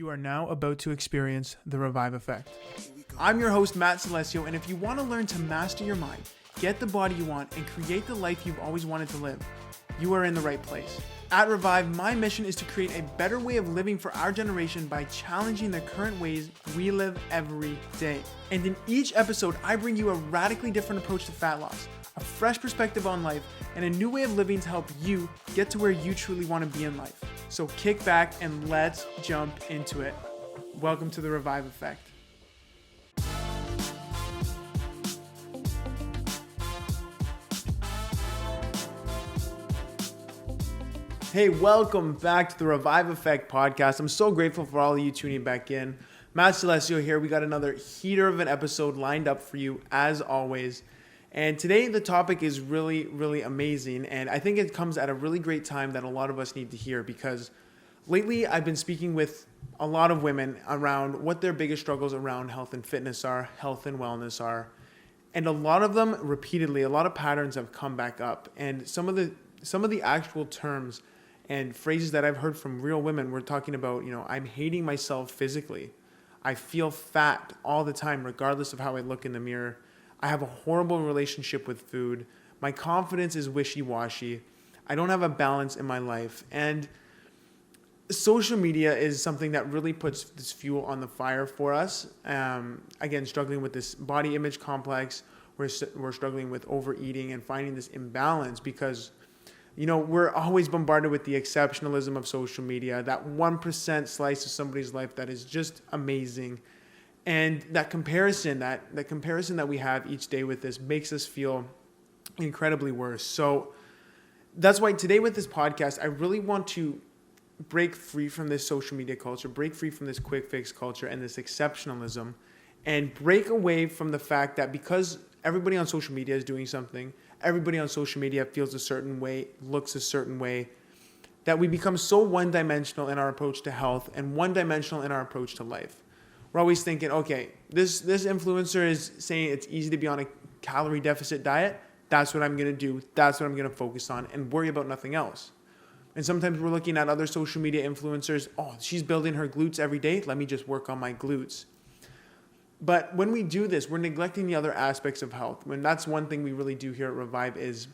You are now about to experience the Revive Effect. I'm your host, Matt Celestio, and if you want to learn to master your mind, get the body you want, and create the life you've always wanted to live, you are in the right place. At Revive, my mission is to create a better way of living for our generation by challenging the current ways we live every day. And in each episode, I bring you a radically different approach to fat loss, a fresh perspective on life, and a new way of living to help you get to where you truly want to be in life. So kick back and let's jump into it. Welcome to the Revive Effect. Hey, welcome back to the Revive Effect podcast. I'm so grateful for all of you tuning back in. Matt Celestio here. We got another heater of an episode lined up for you as always. And today the topic is really amazing. And I think it comes at a really great time that a lot of us need to hear, because lately I've been speaking with a lot of women around what their biggest struggles around health and fitness are, health and wellness are. And a lot of them repeatedly, a lot of patterns have come back up. And some of the actual terms and phrases that I've heard from real women were talking about, I'm hating myself physically. I feel fat all the time, regardless of how I look in the mirror. I have a horrible relationship with food. My confidence is wishy-washy. I don't have a balance in my life. And social media is something that really puts this fuel on the fire for us. Again, struggling with this body image complex. We're struggling with overeating and finding this imbalance because we're always bombarded with the exceptionalism of social media, that 1% slice of somebody's life that is just amazing. And that comparison that we have each day with this makes us feel incredibly worse. So that's why today with this podcast, I really want to break free from this social media culture, break free from this quick fix culture and this exceptionalism, and break away from the fact that because everybody on social media is doing something, everybody on social media feels a certain way, looks a certain way, that we become so one-dimensional in our approach to health and one-dimensional in our approach to life. We're always thinking, okay, this influencer is saying it's easy to be on a calorie deficit diet. That's what I'm going to do. That's what I'm going to focus on and worry about nothing else. And sometimes we're looking at other social media influencers. Oh, she's building her glutes every day. Let me just work on my glutes. But when we do this, we're neglecting the other aspects of health. When that's one thing we really do here at Revive is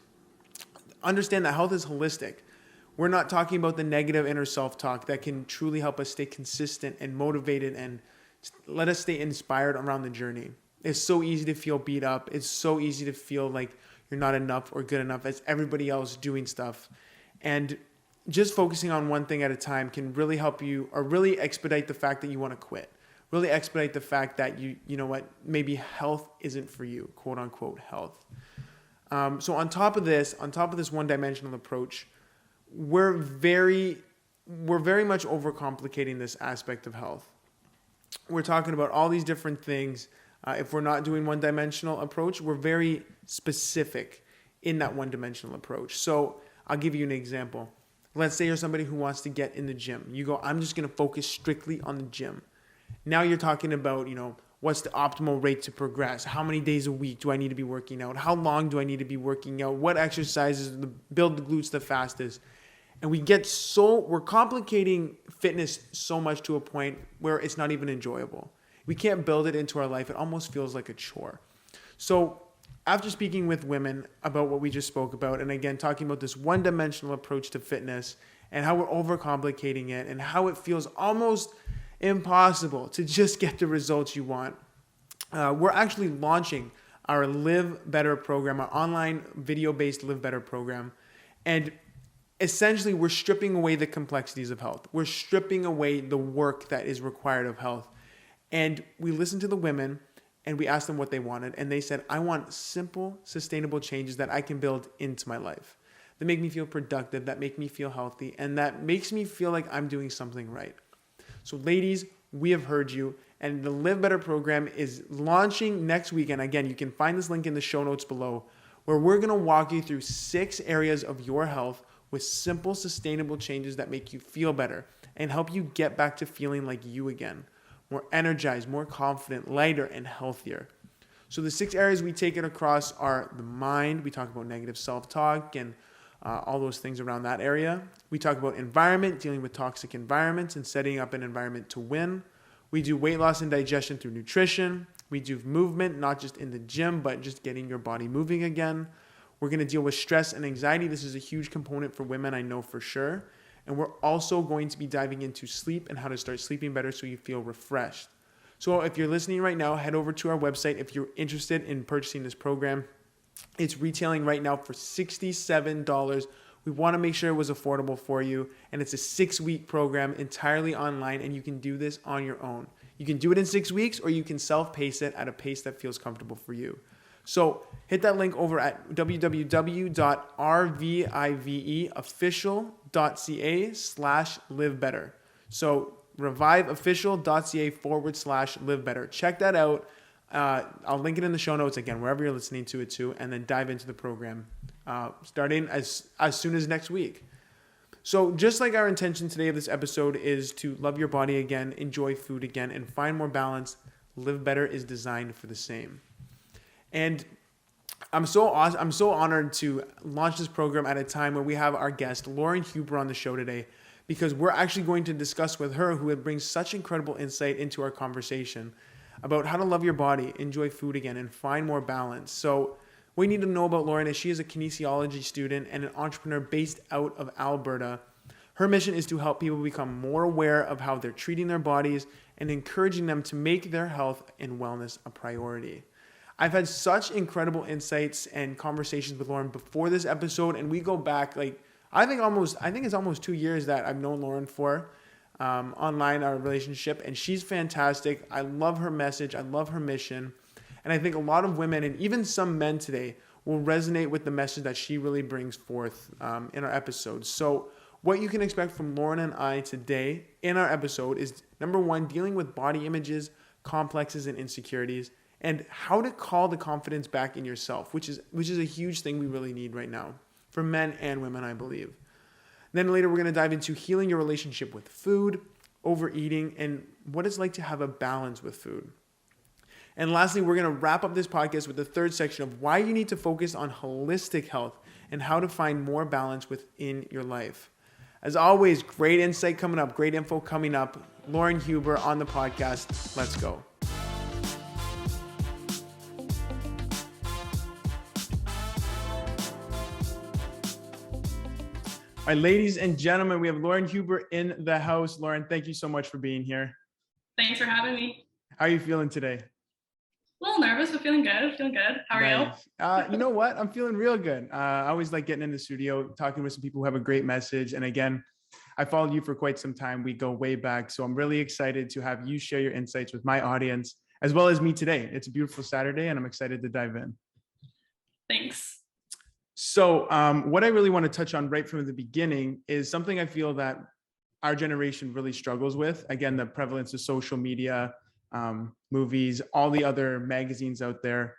understand that health is holistic. We're not talking about the negative inner self-talk that can truly help us stay consistent and motivated and let us stay inspired around the journey. It's so easy to feel beat up. It's so easy to feel like you're not enough or good enough as everybody else doing stuff. And just focusing on one thing at a time can really help you, or really expedite the fact that you want to quit. Really expedite the fact that maybe health isn't for you, quote unquote health. So on top of this one-dimensional approach, we're very much overcomplicating this aspect of health. We're talking about all these different things. If we're not doing one-dimensional approach, we're very specific in that one-dimensional approach. So I'll give you an example. Let's say you're somebody who wants to get in the gym. You go, I'm just going to focus strictly on the gym. Now you're talking about, what's the optimal rate to progress? How many days a week do I need to be working out? How long do I need to be working out? What exercises build the glutes the fastest? And we're complicating fitness so much to a point where it's not even enjoyable. We can't build it into our life. It almost feels like a chore. So after speaking with women about what we just spoke about, and again, talking about this one-dimensional approach to fitness and how we're overcomplicating it and how it feels almost impossible to just get the results you want, we're actually launching our Live Better program, our online video-based Live Better program. And essentially, we're stripping away the complexities of health. We're stripping away the work that is required of health. And we listened to the women and we asked them what they wanted. And they said, I want simple, sustainable changes that I can build into my life, that make me feel productive, that make me feel healthy, and that makes me feel like I'm doing something right. So ladies, we have heard you. And the Live Better program is launching next week. And again, you can find this link in the show notes below, where we're going to walk you through 6 areas of your health with simple, sustainable changes that make you feel better and help you get back to feeling like you again, more energized, more confident, lighter, and healthier. So the 6 areas we take it across are the mind. We talk about negative self-talk and all those things around that area. We talk about environment, dealing with toxic environments and setting up an environment to win. We do weight loss and digestion through nutrition. We do movement, not just in the gym, but just getting your body moving again. We're going to deal with stress and anxiety. This is a huge component for women, I know for sure. And we're also going to be diving into sleep and how to start sleeping better so you feel refreshed. So if you're listening right now, head over to our website. If you're interested in purchasing this program, it's retailing right now for $67. We want to make sure it was affordable for you. And it's a 6-week program entirely online, and you can do this on your own. You can do it in 6 weeks, or you can self-pace it at a pace that feels comfortable for you. So hit that link over at www.rviveofficial.ca/live better. So reviveofficial.ca/live better. Check that out. I'll link it in the show notes again, wherever you're listening to it to, and then dive into the program starting as soon as next week. So just like our intention today of this episode is to love your body again, enjoy food again, and find more balance, Live Better is designed for the same. And I'm so honored to launch this program at a time where we have our guest, Lauryn Huber, on the show today, because we're actually going to discuss with her, who brings such incredible insight into our conversation about how to love your body, enjoy food again, and find more balance. So what you need to know about Lauryn is she is a kinesiology student and an entrepreneur based out of Alberta. Her mission is to help people become more aware of how they're treating their bodies and encouraging them to make their health and wellness a priority. I've had such incredible insights and conversations with Lauryn before this episode, and we go back I think it's almost 2 years that I've known Lauryn for online, our relationship, and she's fantastic. I love her message. I love her mission. And I think a lot of women and even some men today will resonate with the message that she really brings forth in our episodes. So what you can expect from Lauryn and I today in our episode is, number one, dealing with body images, complexes, and insecurities, and how to call the confidence back in yourself, which is a huge thing we really need right now for men and women, I believe. Then later, we're going to dive into healing your relationship with food, overeating, and what it's like to have a balance with food. And lastly, we're going to wrap up this podcast with the third section of why you need to focus on holistic health and how to find more balance within your life. As always, great insight coming up, great info coming up. Lauryn Huber on the podcast. Let's go. All right, ladies and gentlemen, we have Lauryn Huber in the house. Lauryn, thank you so much for being here. Thanks for having me. How are you feeling today? A little nervous, but feeling good. How are you? You know what? I'm feeling real good. I always like getting in the studio, talking with some people who have a great message. And again, I followed you for quite some time. We go way back. So I'm really excited to have you share your insights with my audience, as well as me today. It's a beautiful Saturday, and I'm excited to dive in. Thanks. So what I really want to touch on right from the beginning is something I feel that our generation really struggles with. Again, the prevalence of social media, movies, all the other magazines out there,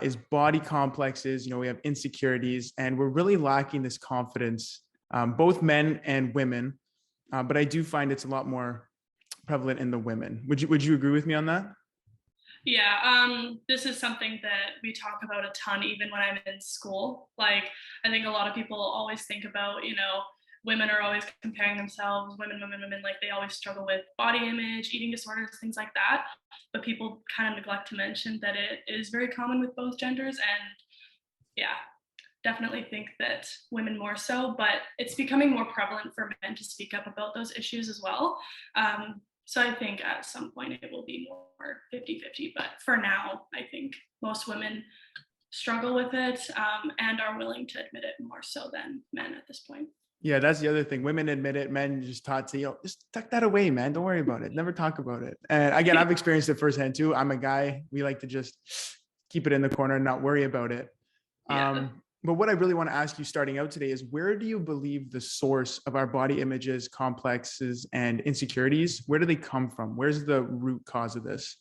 is body complexes. We have insecurities, and we're really lacking this confidence, both men and women. But I do find it's a lot more prevalent in the women. Would you agree with me on that? Yeah, this is something that we talk about a ton, even when I'm in school. I think a lot of people always think about, women are always comparing themselves, women, they always struggle with body image, eating disorders, things like that. But people kind of neglect to mention that it is very common with both genders. And yeah, definitely think that women more so, but it's becoming more prevalent for men to speak up about those issues as well. So I think at some point it will be more 50-50, but for now, I think most women struggle with it and are willing to admit it more so than men at this point. Yeah, that's the other thing. Women admit it, men just taught to, just tuck that away, man. Don't worry about it. Never talk about it. And again, I've experienced it firsthand too. I'm a guy. We like to just keep it in the corner and not worry about it. Yeah. But what I really want to ask you starting out today is, where do you believe the source of our body images, complexes, and insecurities, where do they come from? Where's the root cause of this?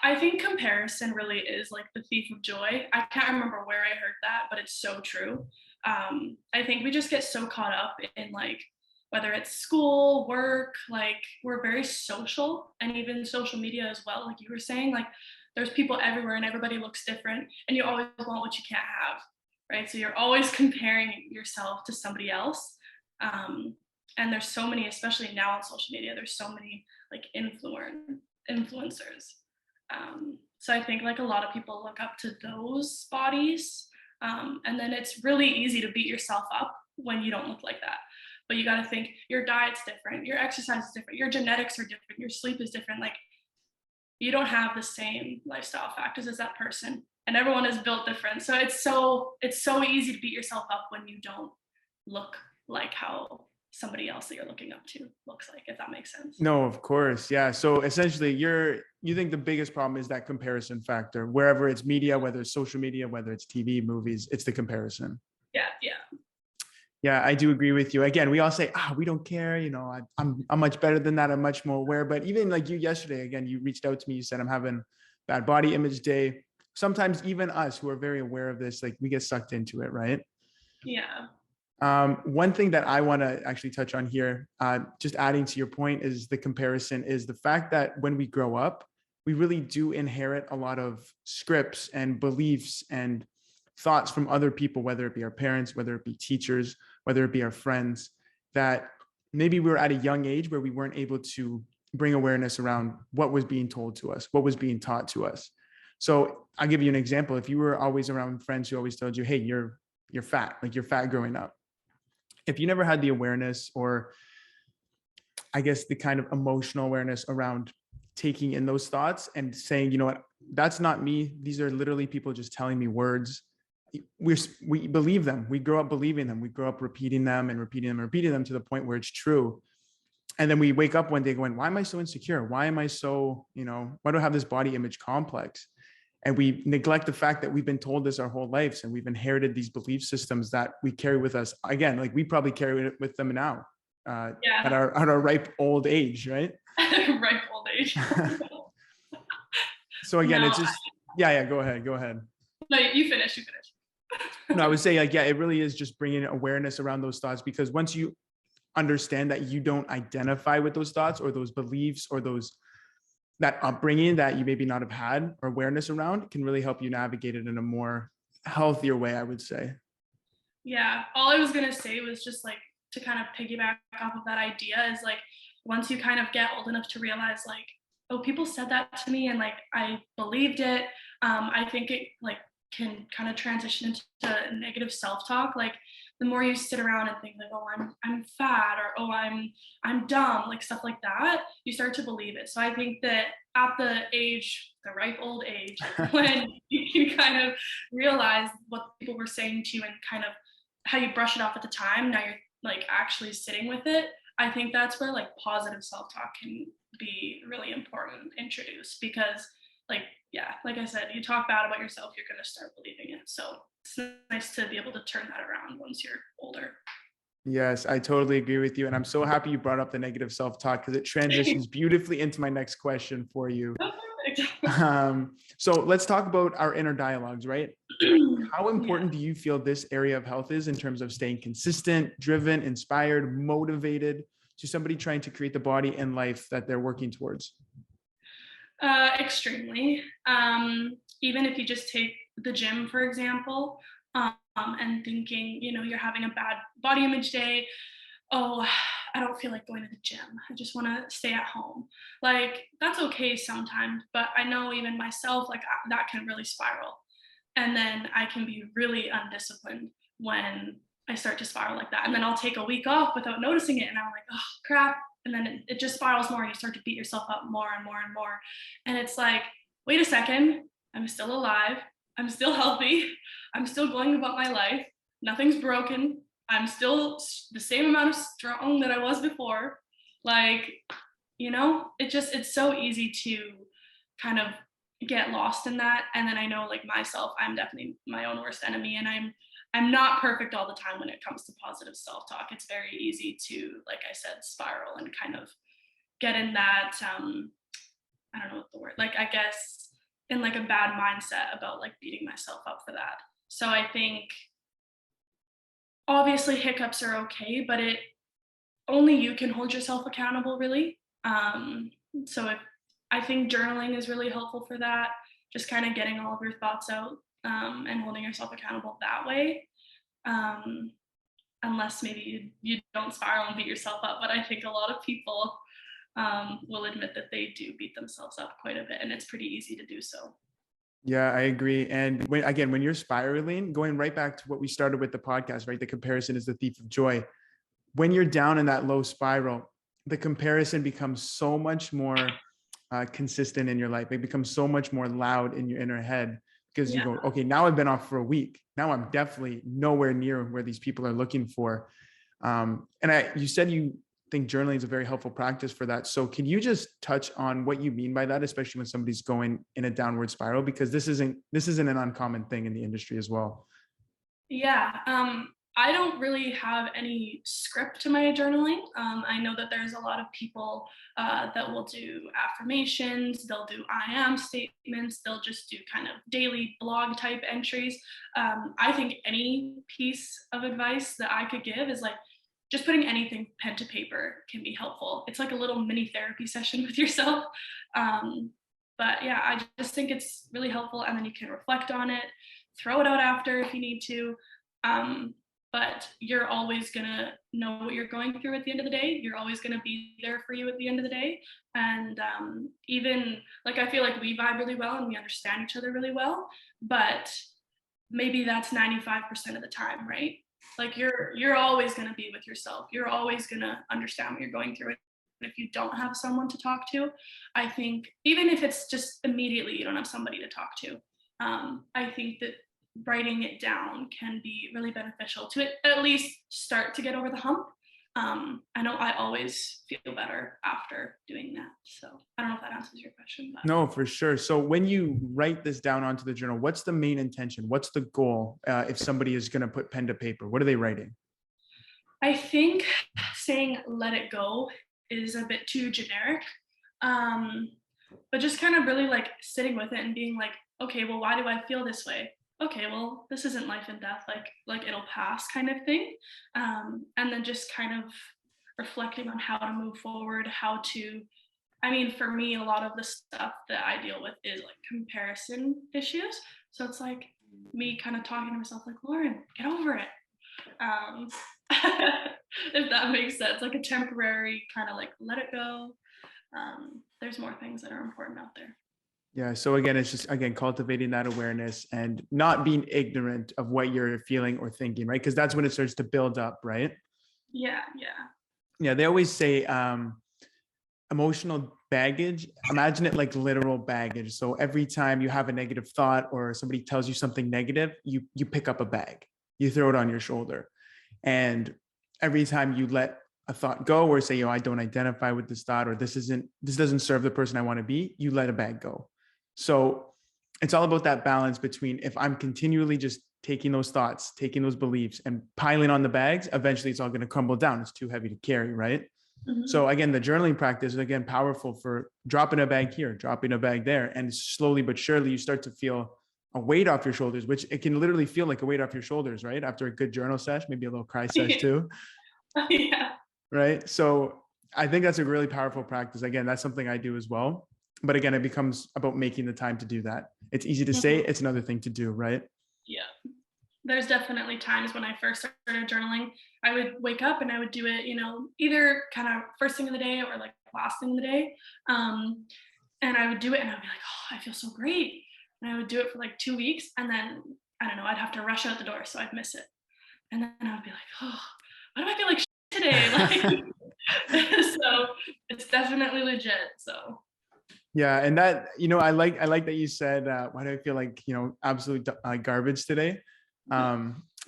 I think comparison really is like the thief of joy. I can't remember where I heard that, but it's so true. I think we just get so caught up in whether it's school, work, we're very social, and even social media as well. Like you were saying, there's people everywhere and everybody looks different, and you always want what you can't have. right? So you're always comparing yourself to somebody else. And there's so many, especially now on social media, there's so many like influencers. So I think like a lot of people look up to those bodies. And then it's really easy to beat yourself up when you don't look like that. But you got to think your diet's different, your exercise is different, your genetics are different, your sleep is different. Like you don't have the same lifestyle factors as that person, and everyone is built different. So it's so easy to beat yourself up when you don't look like how somebody else that you're looking up to looks like, if that makes sense. No, of course. Yeah. So essentially you think the biggest problem is that comparison factor, wherever it's media, whether it's social media, whether it's TV, movies, it's the comparison. Yeah. Yeah, I do agree with you. Again, we all say, we don't care. I'm much better than that. I'm much more aware. But even like you yesterday, again, you reached out to me. You said, I'm having bad body image day. Sometimes even us who are very aware of this, like we get sucked into it, right? Yeah. One thing that I want to actually touch on here, just adding to your point, is the comparison, is the fact that when we grow up, we really do inherit a lot of scripts and beliefs and thoughts from other people, whether it be our parents, whether it be teachers, whether it be our friends, that maybe we were at a young age where we weren't able to bring awareness around what was being told to us, what was being taught to us. So I'll give you an example. If you were always around friends who always told you, hey, you're fat, like you're fat growing up. If you never had the awareness, or I guess the kind of emotional awareness around taking in those thoughts and saying, you know what, that's not me. These are literally people just telling me words. We believe them. We grow up believing them. We grow up repeating them and repeating them and repeating them to the point where it's true. And then we wake up one day going, why am I so insecure? Why am I so, why do I have this body image complex? And we neglect the fact that we've been told this our whole lives, and we've inherited these belief systems that we carry with us. Again, like we probably carry it with them now, at our ripe old age, right? Ripe old age. So again, it's just, yeah, go ahead. No, you finish. No, I would say like, yeah, it really is just bringing awareness around those thoughts, because once you understand that you don't identify with those thoughts or those beliefs or that upbringing that you maybe not have had or awareness around, it can really help you navigate it in a more healthier way, I would say. Yeah. All I was going to say was just like to kind of piggyback off of that idea is like, once you kind of get old enough to realize like, oh, people said that to me and like I believed it. I think it like can kind of transition into negative self-talk. Like the more you sit around and think like, oh, I'm fat, or oh, I'm dumb, like stuff like that, you start to believe it. So I think that at the ripe old age, when you can kind of realize what people were saying to you and kind of how you brush it off at the time, now you're like actually sitting with it. I think that's where like positive self-talk can be really important introduced, because like, yeah, like I said, you talk bad about yourself, you're going to start believing it. So it's nice to be able to turn that around once you're older. Yes, I totally agree with you. And I'm so happy you brought up the negative self-talk, because it transitions beautifully into my next question for you. So let's talk about our inner dialogues, right? How important do you feel this area of health is in terms of staying consistent, driven, inspired, motivated to somebody trying to create the body and life that they're working towards? Extremely. Even if you just take the gym, for example, and thinking, you're having a bad body image day. Oh, I don't feel like going to the gym. I just want to stay at home. Like, that's okay sometimes, but I know even myself, like that can really spiral. And then I can be really undisciplined when I start to spiral like that. And then I'll take a week off without noticing it. And I'm like, oh, crap. And then it just spirals more, and you start to beat yourself up more and more and more. And it's like, wait a second, I'm still alive. I'm still healthy. I'm still going about my life. Nothing's broken. I'm still the same amount of strong that I was before. Like, it's so easy to kind of get lost in that. And then I know like myself, I'm definitely my own worst enemy, and I'm not perfect all the time when it comes to positive self-talk. It's very easy to, like I said, spiral and kind of get in that, I don't know what the word, like, I guess in like a bad mindset about like beating myself up for that. So I think obviously hiccups are okay, but only you can hold yourself accountable, really. So I think journaling is really helpful for that. Just kind of getting all of your thoughts out. and holding yourself accountable that way. Um, Unless maybe you don't spiral and beat yourself up. But I think a lot of people will admit that they do beat themselves up quite a bit, and it's pretty easy to do so. Yeah, I agree. And when you're spiraling, going right back to what we started with the podcast, right? The comparison is the thief of joy. When you're down in that low spiral, the comparison becomes so much more consistent in your life. It becomes so much more loud in your inner head because you Yeah. go, okay, now I've been off for a week. Now I'm definitely nowhere near where these people are looking for. You said you think journaling is a very helpful practice for that. So can you just touch on what you mean by that, especially when somebody's going in a downward spiral? Because this isn't an uncommon thing in the industry as well. Yeah, I don't really have any script to my journaling. I know that there's a lot of people that will do affirmations, they'll do I am statements, they'll just do kind of daily blog type entries. I think any piece of advice that I could give is like just putting anything pen to paper can be helpful. It's like a little mini therapy session with yourself. But yeah, I just think it's really helpful, and then you can reflect on it, throw it out after if you need to. But you're always gonna know what you're going through at the end of the day. You're always gonna be there for you at the end of the day. And even like I feel like we vibe really well and we understand each other really well, but maybe that's 95% of the time, right? Like you're always gonna be with yourself. You're always gonna understand what you're going through. And if you don't have someone to talk to, I think even if it's just immediately you don't have somebody to talk to, I think that writing it down can be really beneficial to at least start to get over the hump. I know I always feel better after doing that. So I don't know if that answers your question. But No, for sure. So when you write this down onto the journal, what's the main intention? What's the goal? If somebody is going to put pen to paper, what are they writing? I think saying let it go is a bit too generic. But just kind of really like sitting with it and being like, okay, well, why do I feel this way? Okay, well, this isn't life and death, like it'll pass kind of thing. And then just kind of reflecting on how to move forward, how to, I mean, for me, a lot of the stuff that I deal with is like comparison issues. So it's like me kind of talking to myself like, Lauren, get over it. Um, if that makes sense, like a temporary kind of like let it go. There's more things that are important out there. Yeah. So again, it's just, cultivating that awareness and not being ignorant of what you're feeling or thinking, right? Because that's when it starts to build up, right? Yeah. Yeah. They always say emotional baggage. Imagine it like literal baggage. So every time you have a negative thought or somebody tells you something negative, you pick up a bag, you throw it on your shoulder. And every time you let a thought go or say, I don't identify with this thought, or this doesn't serve the person I want to be, you let a bag go. So it's all about that balance between, if I'm continually just taking those thoughts, taking those beliefs and piling on the bags, eventually it's all going to crumble down. It's too heavy to carry, right? Mm-hmm. So again, the journaling practice is again powerful for dropping a bag here, dropping a bag there. And slowly but surely you start to feel a weight off your shoulders, which it can literally feel like a weight off your shoulders, right? After a good journal sesh, maybe a little cry sesh too. Yeah. Right. So I think that's a really powerful practice. Again, that's something I do as well. But again, it becomes about making the time to do that. It's easy to say, it's another thing to do, right? Yeah. There's definitely times when I first started journaling, I would wake up and I would do it, either kind of first thing of the day or like last thing of the day. And I would do it and I'd be like, oh, I feel so great. And I would do it for like 2 weeks. And then, I don't know, I'd have to rush out the door. So I'd miss it. And then I would be like, oh, why do I feel like today? Like, so it's definitely legit. So. Yeah. And that, I like that you said, why do I feel like, absolute garbage today?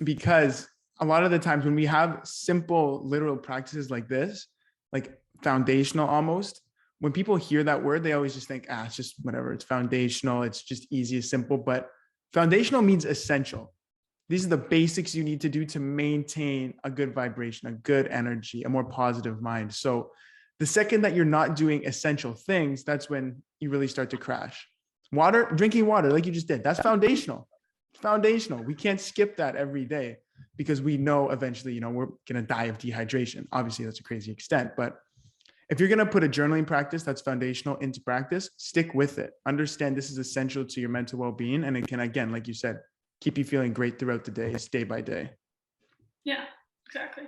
Because a lot of the times when we have simple literal practices like this, like foundational almost, when people hear that word, they always just think, it's just whatever, it's foundational, it's just easy, it's simple. But foundational means essential. These are the basics you need to do to maintain a good vibration, a good energy, a more positive mind. So the second that you're not doing essential things, that's when you really start to crash. Drinking water, like you just did, that's foundational. Foundational. We can't skip that every day because we know eventually, we're going to die of dehydration. Obviously, that's a crazy extent, but if you're going to put a journaling practice that's foundational into practice, stick with it. Understand this is essential to your mental well-being. And it can, again, like you said, keep you feeling great throughout the day by day. Yeah, exactly.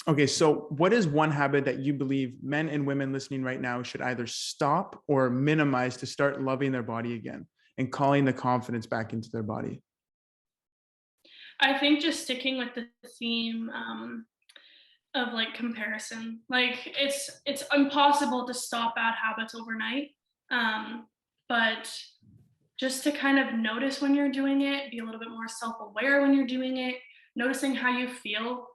Okay, so what is one habit that you believe men and women listening right now should either stop or minimize to start loving their body again and calling the confidence back into their body? I think just sticking with the theme of like comparison. Like it's impossible to stop bad habits overnight. But just to kind of notice when you're doing it, be a little bit more self-aware when you're doing it, noticing how you feel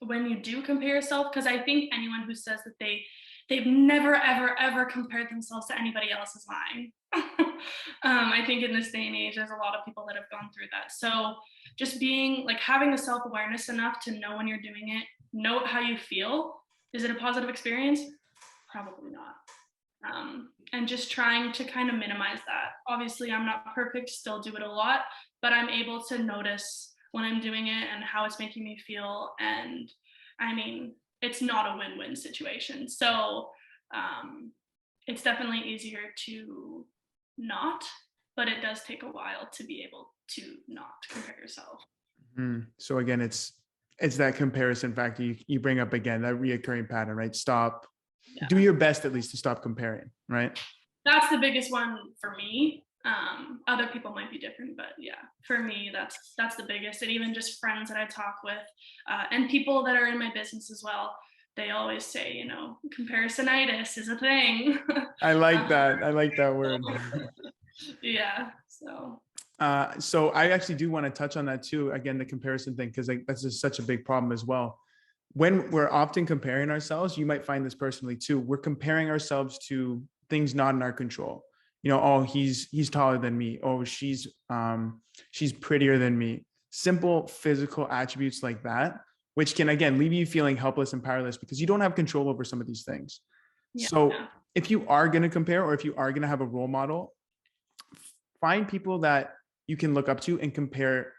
when you do compare yourself. Because I think anyone who says that they've never ever compared themselves to anybody else is lying. I think in this day and age, there's a lot of people that have gone through that. So just being like having the self-awareness enough to know when you're doing it, know how you feel. Is it a positive experience? Probably not. And just trying to kind of minimize that. Obviously, I'm not perfect, still do it a lot, but I'm able to notice when I'm doing it and how it's making me feel. And I mean, it's not a win-win situation. So it's definitely easier to not, but it does take a while to be able to not compare yourself. So again, it's that comparison factor you bring up again, that reoccurring pattern, right? Stop. Yeah. Do your best at least to stop comparing, right? That's the biggest one for me. Other people might be different, but yeah, for me, that's the biggest. And even just friends that I talk with and people that are in my business as well, they always say, you know, comparisonitis is a thing. I like that. I like that word. Yeah. So I actually do want to touch on that too. Again, the comparison thing, because that's just such a big problem as well. When we're often comparing ourselves, you might find this personally too. We're comparing ourselves to things not in our control. You know, oh, he's taller than me. Oh, she's prettier than me. Simple physical attributes like that, which can again leave you feeling helpless and powerless because you don't have control over some of these things. Yeah. So if you are going to compare, or if you are going to have a role model, find people that you can look up to and compare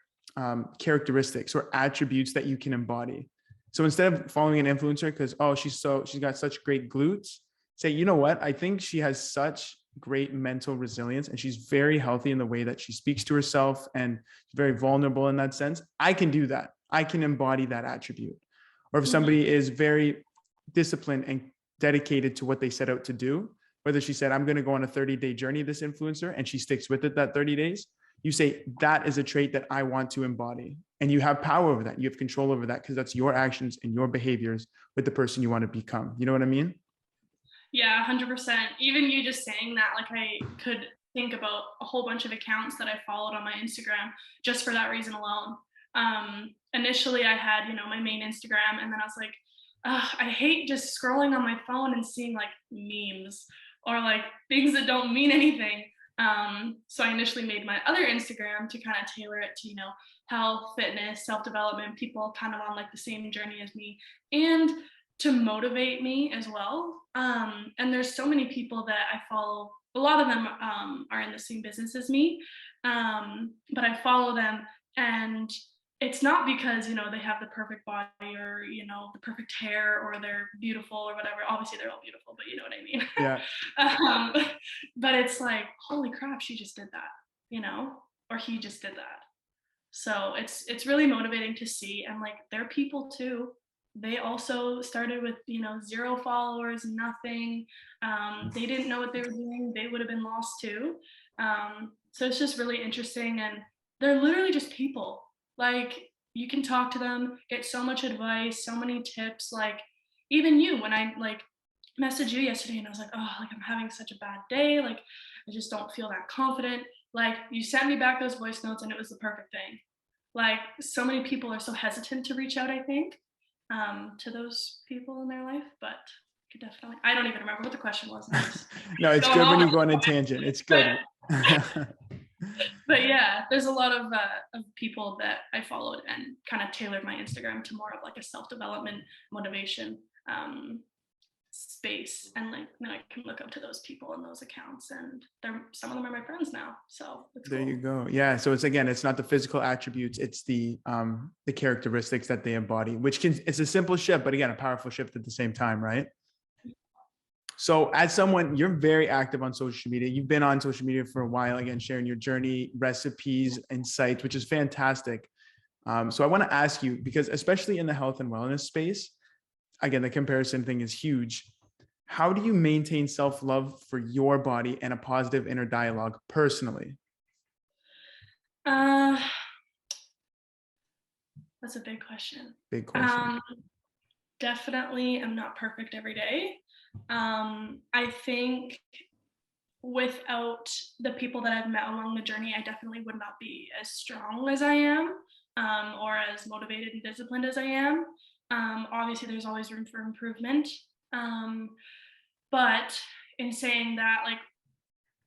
characteristics or attributes that you can embody. So instead of following an influencer because, oh, she's got such great glutes, say, you know what? I think she has such great mental resilience and she's very healthy in the way that she speaks to herself and very vulnerable in that sense. I can do that. I can embody that attribute. Or if somebody is very disciplined and dedicated to what they set out to do, whether she said, I'm going to go on a 30-day journey, this influencer, and she sticks with it that 30 days, you say, that is a trait that I want to embody. And you have power over that. You have control over that because that's your actions and your behaviors with the person you want to become. You know what I mean? Yeah, 100%. Even you just saying that, like I could think about a whole bunch of accounts that I followed on my Instagram just for that reason alone. Initially I had, you know, my main Instagram, and then I was like, I hate just scrolling on my phone and seeing like memes or like things that don't mean anything. So I initially made my other Instagram to kind of tailor it to, you know, health, fitness, self-development, people kind of on like the same journey as me, and to motivate me as well. And there's so many people that I follow. A lot of them are in the same business as me, but I follow them, and it's not because, you know, they have the perfect body or, you know, the perfect hair or they're beautiful or whatever. Obviously they're all beautiful, but you know what I mean? Yeah. But it's like, holy crap, she just did that, you know, or he just did that. So it's really motivating to see. And like, they're people too. They also started with, you know, 0 followers, nothing. They didn't know what they were doing. They would have been lost too. So it's just really interesting. And they're literally just people. Like, you can talk to them, get so much advice, so many tips. Like, even you, when I like messaged you yesterday and I was like, oh, like I'm having such a bad day. Like, I just don't feel that confident. Like, you sent me back those voice notes and it was the perfect thing. Like, so many people are so hesitant to reach out, I think, to those people in their life, but could definitely, I don't even remember what the question was. No, it's good when you go on a tangent. It's good. But yeah, there's a lot of people that I followed and kind of tailored my Instagram to more of like a self-development, motivation space, and like then I can look up to those people and those accounts, and some of them are my friends now. So it's there cool. You go. Yeah. So it's not the physical attributes, it's the characteristics that they embody, which it's a simple shift, but again, a powerful shift at the same time, right? So as someone, you're very active on social media. You've been on social media for a while, again, sharing your journey, recipes, insights, which is fantastic. So I want to ask you, because especially in the health and wellness space, again, the comparison thing is huge. How do you maintain self-love for your body and a positive inner dialogue personally? Uh, that's a big question. Big question. Definitely, I'm not perfect every day. I think without the people that I've met along the journey, I definitely would not be as strong as I am, or as motivated and disciplined as I am. Obviously, there's always room for improvement. Um, but in saying that, like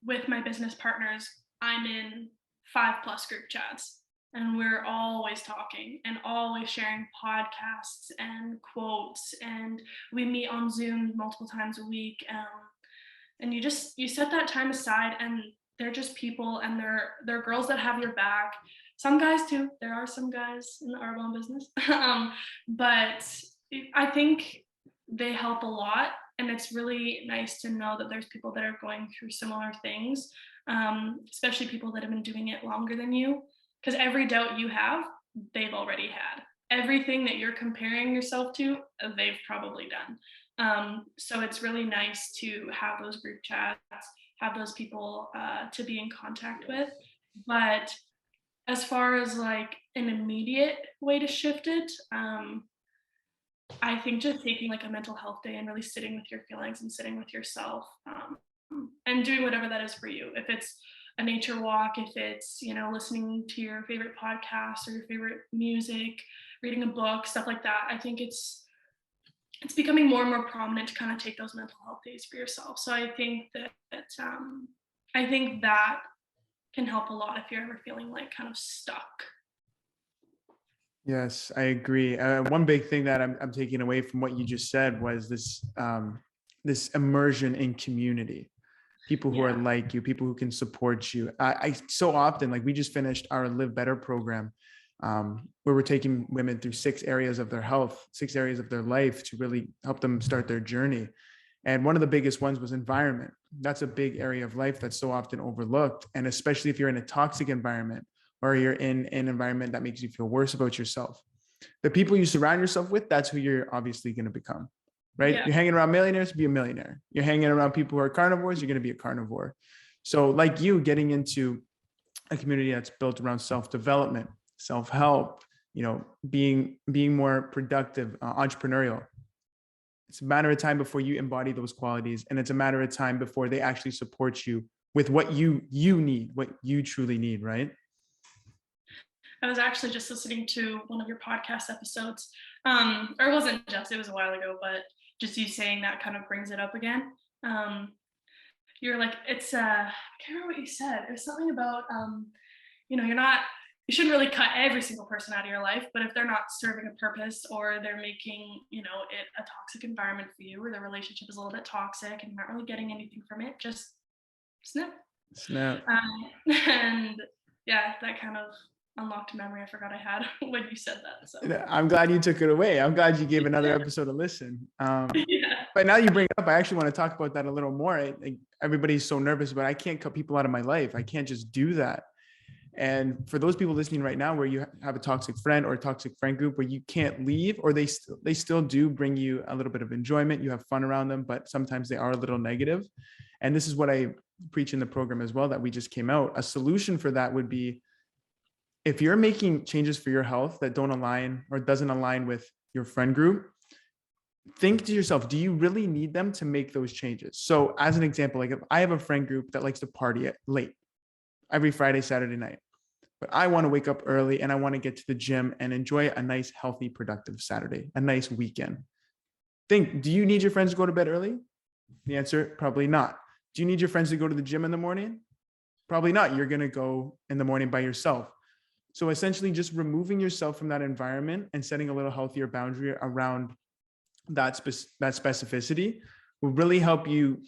with my business partners, I'm in 5+ group chats, and we're always talking and always sharing podcasts and quotes, and we meet on Zoom multiple times a week. And you set that time aside, and they're just people, and they're girls that have your back. Some guys too. There are some guys in the Arbonne business, but I think they help a lot, and it's really nice to know that there's people that are going through similar things, especially people that have been doing it longer than you. Because every doubt you have, they've already had. Everything that you're comparing yourself to, they've probably done. So it's really nice to have those group chats, have those people to be in contact with. But as far as like an immediate way to shift it, I think just taking like a mental health day and really sitting with your feelings and sitting with yourself, and doing whatever that is for you. If it's a nature walk, if it's, listening to your favorite podcast or your favorite music, reading a book, stuff like that. I think it's becoming more and more prominent to kind of take those mental health days for yourself. So I think I think that can help a lot if you're ever feeling like kind of stuck. Yes, I agree. One big thing that I'm taking away from what you just said was this immersion in community, people who are Yeah. like you, people who can support you. I so often, like we just finished our Live Better program, where we're taking women through 6 areas of their health, 6 areas of their life to really help them start their journey. And one of the biggest ones was environment. That's a big area of life that's so often overlooked. And especially if you're in a toxic environment, or you're in an environment that makes you feel worse about yourself, the people you surround yourself with, that's who you're obviously going to become, right? Yeah. You're hanging around millionaires, be a millionaire. You're hanging around people who are carnivores, you're going to be a carnivore. So like you, getting into a community that's built around self-development, self-help, being more productive, entrepreneurial. It's a matter of time before you embody those qualities, and it's a matter of time before they actually support you with what you need, what you truly need, right? I was actually just listening to one of your podcast episodes, or it wasn't just, it was a while ago, but just you saying that kind of brings it up again. You're like, I can't remember what you said. It was something about, you shouldn't really cut every single person out of your life, but if they're not serving a purpose, or they're making, it a toxic environment for you, or the relationship is a little bit toxic and you're not really getting anything from it, just snip. Snap. And yeah, that kind of unlocked a memory I forgot I had when you said that. So I'm glad you took it away. I'm glad you gave another episode a listen. yeah. But now you bring it up, I actually want to talk about that a little more. Everybody's so nervous, but I can't cut people out of my life. I can't just do that. And for those people listening right now, where you have a toxic friend or a toxic friend group where you can't leave, or they still do bring you a little bit of enjoyment, you have fun around them, but sometimes they are a little negative. And this is what I preach in the program as well that we just came out. A solution for that would be, if you're making changes for your health that don't align or doesn't align with your friend group, think to yourself, do you really need them to make those changes? So as an example, like if I have a friend group that likes to party at late every Friday, Saturday night, but I want to wake up early and I want to get to the gym and enjoy a nice, healthy, productive Saturday, a nice weekend. Do you need your friends to go to bed early? The answer, probably not. Do you need your friends to go to the gym in the morning? Probably not. You're going to go in the morning by yourself. So essentially just removing yourself from that environment and setting a little healthier boundary around that specificity will really help you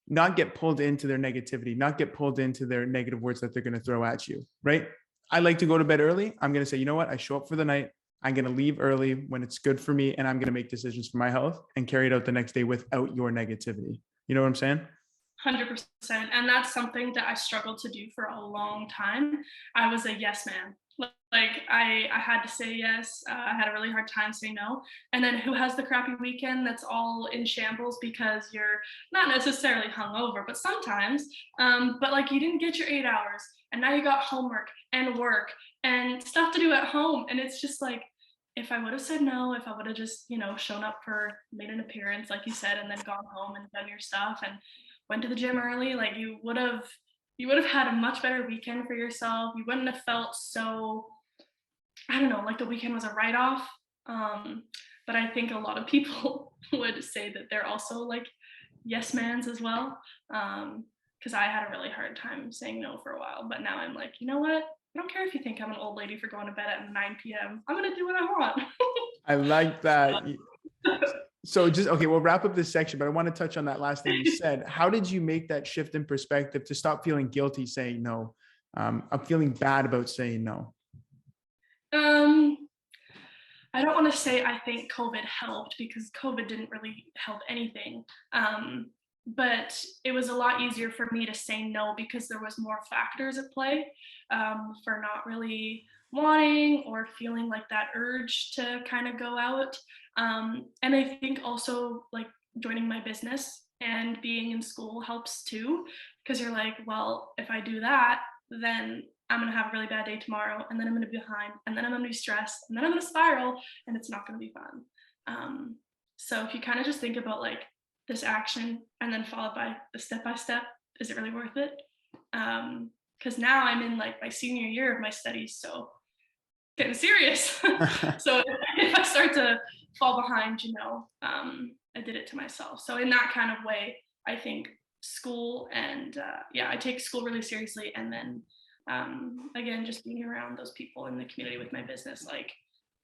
not get pulled into their negativity, not get pulled into their negative words that they're going to throw at you, right? I like to go to bed early. I'm going to say, you know what? I show up for the night. I'm going to leave early when it's good for me, and I'm going to make decisions for my health and carry it out the next day without your negativity. You know what I'm saying? 100%. And that's something that I struggled to do for a long time. I was a yes man. Like I had to say yes. I had a really hard time saying no. And then who has the crappy weekend that's all in shambles because you're not necessarily hungover, but sometimes, but like you didn't get your 8 hours and now you got homework and work and stuff to do at home. And it's just like, if I would have said no, if I would have just, shown up made an appearance, like you said, and then gone home and done your stuff and went to the gym early, like you would have had a much better weekend for yourself. You wouldn't have felt so, I don't know, like the weekend was a write-off. But I think a lot of people would say that they're also like yes mans as well. Because I had a really hard time saying no for a while, but now I'm like, you know what? I don't care if you think I'm an old lady for going to bed at 9 p.m. I'm gonna do what I want. I like that. So just, okay, we'll wrap up this section, but I want to touch on that last thing you said. How did you make that shift in perspective to stop feeling guilty saying no? I'm feeling bad about saying no. I don't want to say I think COVID helped because COVID didn't really help anything. But it was a lot easier for me to say no because there was more factors at play for not really wanting or feeling like that urge to kind of go out. And I think also like joining my business and being in school helps too, because you're like, well, if I do that, then I'm going to have a really bad day tomorrow, and then I'm going to be behind, and then I'm going to be stressed, and then I'm going to spiral, and it's not going to be fun. So if you kind of just think about like this action and then followed by the step-by-step, is it really worth it? Because now I'm in like my senior year of my studies, so getting serious. So if I start to fall behind, I did it to myself. So in that kind of way, I think school and I take school really seriously. And then again, just being around those people in the community with my business, like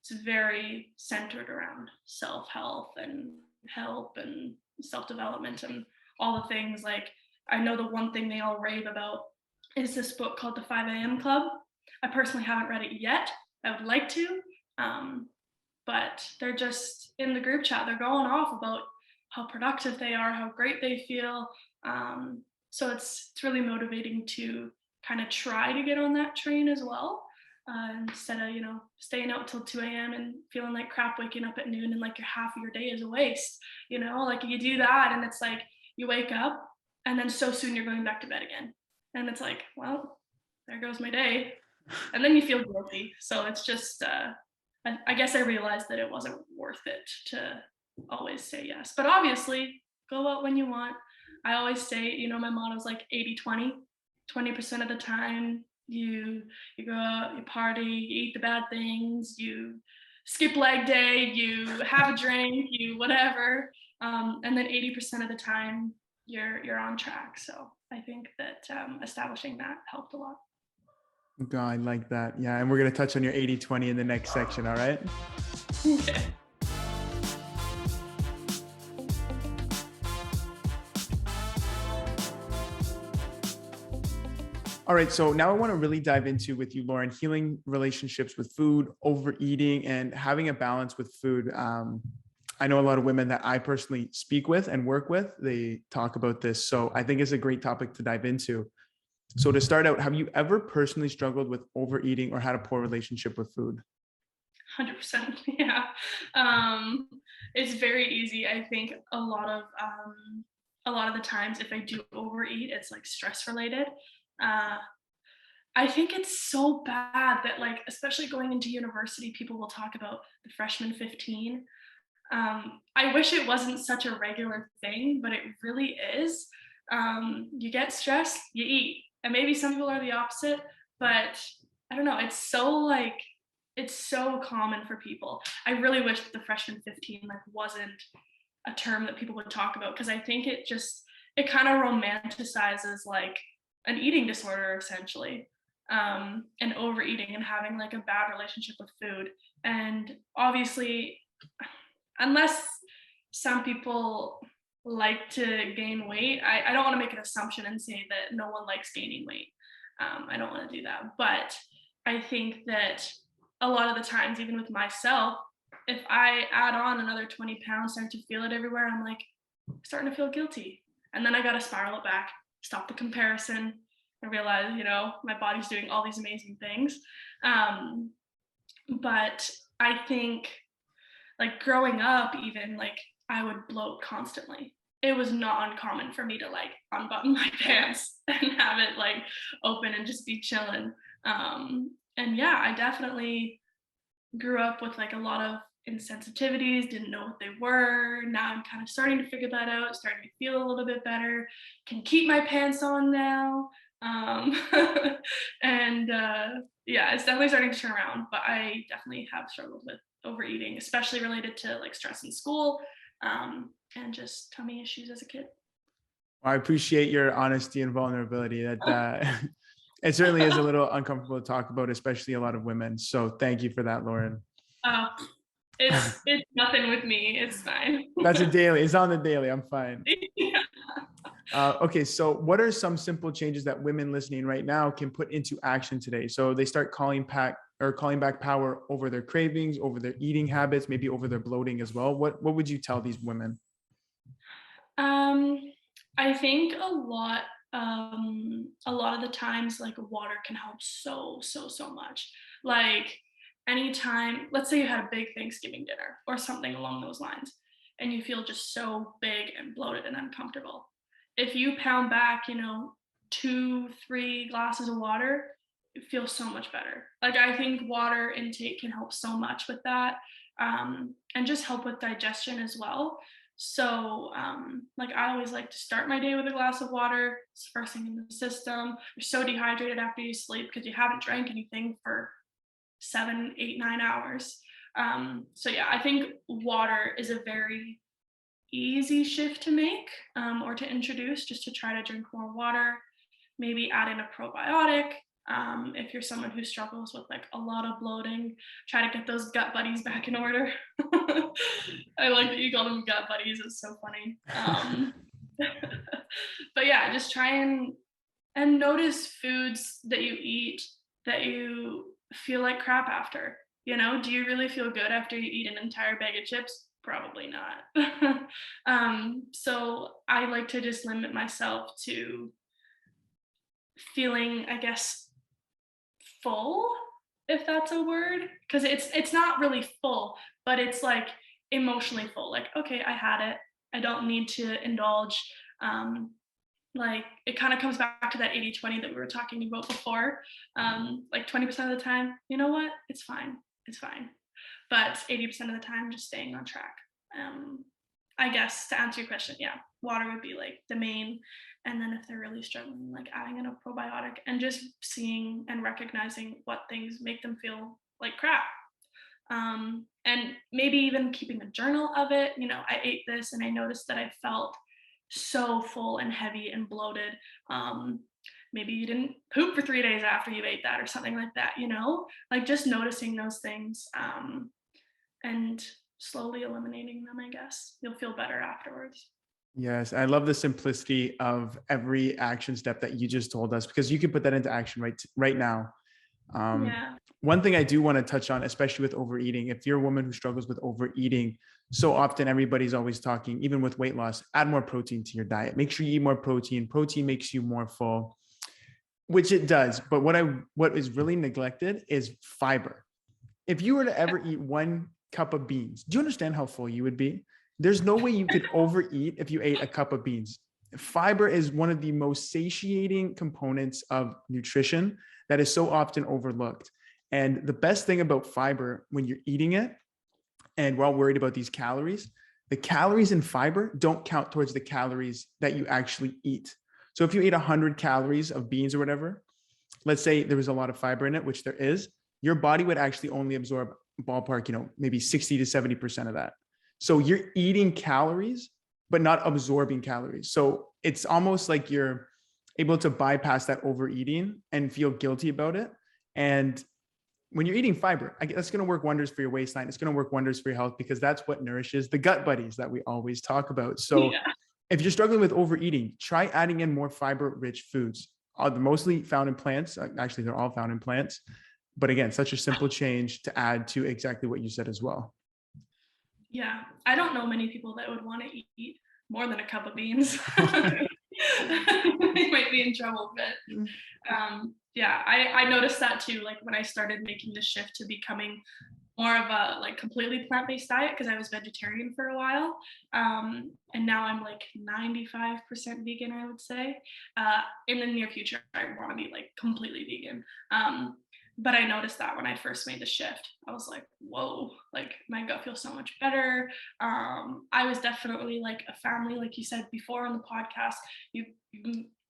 it's very centered around self-health and help and self-development and all the things. Like I know the one thing they all rave about is this book called The 5 a.m. Club. I personally haven't read it yet. I would like to, but they're just in the group chat. They're going off about how productive they are, how great they feel. So it's really motivating to kind of try to get on that train as well, instead of staying out till 2 a.m. and feeling like crap, waking up at noon and like your half of your day is a waste. Like you do that and it's like you wake up and then so soon you're going back to bed again, and it's like, well, there goes my day. And then you feel guilty. So it's just, I guess I realized that it wasn't worth it to always say yes. But obviously, go out when you want. I always say, my motto is like 80-20. 20% of the time, you go out, you party, you eat the bad things, you skip leg day, you have a drink, you whatever. And then 80% of the time, you're on track. So I think that establishing that helped a lot. God, I like that. Yeah. And we're going to touch on your 80-20 in the next section. All right. Okay. All right. So now I want to really dive into with you, Lauryn, healing relationships with food, overeating, and having a balance with food. I know a lot of women that I personally speak with and work with, they talk about this. So I think it's a great topic to dive into. So to start out, have you ever personally struggled with overeating or had a poor relationship with food? 100%. Yeah. It's very easy. I think a lot of the times if I do overeat, it's like stress related. I think it's so bad that like, especially going into university, people will talk about the freshman 15. I wish it wasn't such a regular thing, but it really is. You get stressed, you eat. And maybe some people are the opposite, but I don't know. It's so common for people. I really wish that the freshman 15 like wasn't a term that people would talk about, because I think it kind of romanticizes like an eating disorder essentially, and overeating and having like a bad relationship with food. And obviously, unless some people like to gain weight, I don't want to make an assumption and say that no one likes gaining weight. I don't want to do that, but I think that a lot of the times, even with myself, if I add on another 20 pounds, start to feel it everywhere, I'm like starting to feel guilty. And then I got to spiral it back, stop the comparison, and realize, my body's doing all these amazing things. But I think like growing up, even like I would bloat constantly. It was not uncommon for me to like unbutton my pants and have it like open and just be chilling. And yeah, I definitely grew up with like a lot of insensitivities, didn't know what they were. Now I'm kind of starting to figure that out, starting to feel a little bit better, can keep my pants on now. Um, and yeah, it's definitely starting to turn around, but I definitely have struggled with overeating, especially related to like stress in school, and just tummy issues as a kid. I appreciate your honesty and vulnerability. That it certainly is a little uncomfortable to talk about, especially a lot of women. So thank you for that, Lauryn. Oh, it's nothing with me. It's fine. That's a daily. It's on the daily. I'm fine. Yeah. Okay, so what are some simple changes that women listening right now can put into action today? So they start calling back power over their cravings, over their eating habits, maybe over their bloating as well. What would you tell these women? I think a lot of the times like water can help so much. Like anytime, let's say you had a big Thanksgiving dinner or something along those lines, and you feel just so big and bloated and uncomfortable. If you pound back, 2, 3 glasses of water, it feels so much better. Like I think water intake can help so much with that, and just help with digestion as well. So, like I always like to start my day with a glass of water. It's the first thing in the system. You're so dehydrated after you sleep because you haven't drank anything for 7, 8, 9 hours. So yeah, I think water is a very easy shift to make, or to introduce, just to try to drink more water. Maybe add in a probiotic. If you're someone who struggles with like a lot of bloating, try to get those gut buddies back in order. I like that you call them gut buddies. It's so funny. But yeah, just try and notice foods that you eat that you feel like crap after. Do you really feel good after you eat an entire bag of chips? Probably not. So I like to just limit myself to feeling, I guess, full, if that's a word, because it's not really full, but it's like emotionally full. Like, okay, I had it. I don't need to indulge. Like it kind of comes back to that 80-20 that we were talking about before. Like 20% of the time, you know what? It's fine. It's fine. But 80% of the time, just staying on track. I guess to answer your question, yeah, water would be like the main. And then if they're really struggling, like adding in a probiotic and just seeing and recognizing what things make them feel like crap. And maybe even keeping a journal of it. I ate this and I noticed that I felt so full and heavy and bloated. Maybe you didn't poop for 3 days after you ate that or something like that, like just noticing those things, and slowly eliminating them. I guess you'll feel better afterwards. Yes, I love the simplicity of every action step that you just told us, because you can put that into action right now. Yeah. One thing I do want to touch on, especially with overeating, if you're a woman who struggles with overeating, so often everybody's always talking, even with weight loss, add more protein to your diet. Make sure you eat more protein. Protein makes you more full, which it does. But what is really neglected is fiber. If you were to ever eat 1 cup of beans, do you understand how full you would be? There's no way you could overeat if you ate a cup of beans. Fiber is one of the most satiating components of nutrition that is so often overlooked. And the best thing about fiber when you're eating it, and we're all worried about these calories, the calories in fiber don't count towards the calories that you actually eat. So if you eat 100 calories of beans or whatever, let's say there was a lot of fiber in it, which there is, your body would actually only absorb ballpark, maybe 60 to 70% of that. So you're eating calories, but not absorbing calories. So it's almost like you're able to bypass that overeating and feel guilty about it. And when you're eating fiber, that's going to work wonders for your waistline. It's going to work wonders for your health, because that's what nourishes the gut buddies that we always talk about. So yeah. If you're struggling with overeating, try adding in more fiber-rich foods. They're mostly found in plants. Actually, they're all found in plants. But again, such a simple change to add to exactly what you said as well. Yeah, I don't know many people that would want to eat more than a cup of beans. They might be in trouble, but yeah, I noticed that too. Like when I started making the shift to becoming more of a like completely plant-based diet, because I was vegetarian for a while, and now I'm like 95% vegan, I would say. In the near future I want to be like completely vegan, but I noticed that when I first made the shift I was like, whoa, like my gut feels so much better. I was definitely like a family, like you said before on the podcast. You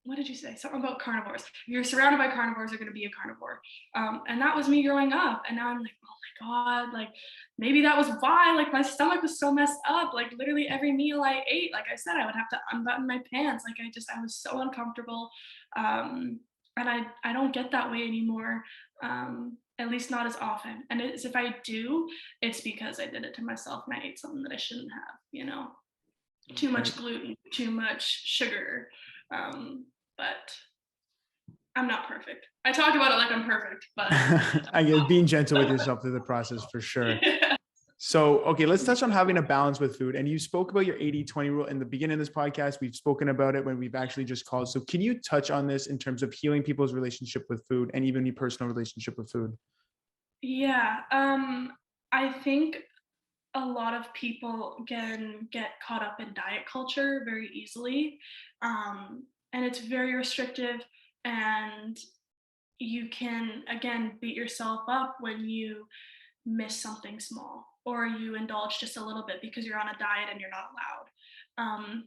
what did you say? Something about carnivores. If you're surrounded by carnivores, you're going to be a carnivore. And that was me growing up. And now I'm like, oh my God, like maybe that was why, like my stomach was so messed up. Like literally every meal I ate, like I said, I would have to unbutton my pants. Like I was so uncomfortable. And I don't get that way anymore. At least not as often. And it's, if I do, it's because I did it to myself and I ate something that I shouldn't have, you know, too much gluten, too much sugar. But I'm not perfect. I talk about it like I'm perfect, but I guess being gentle with yourself through the process for sure. So, okay, let's touch on having a balance with food. And you spoke about your 80-20 rule in the beginning of this podcast. We've spoken about it when we've actually just called. So can you touch on this in terms of healing people's relationship with food and even your personal relationship with food? yeah, I think a lot of people can get caught up in diet culture very easily. And it's very restrictive, and you can again beat yourself up when you miss something small or you indulge just a little bit because you're on a diet and you're not allowed.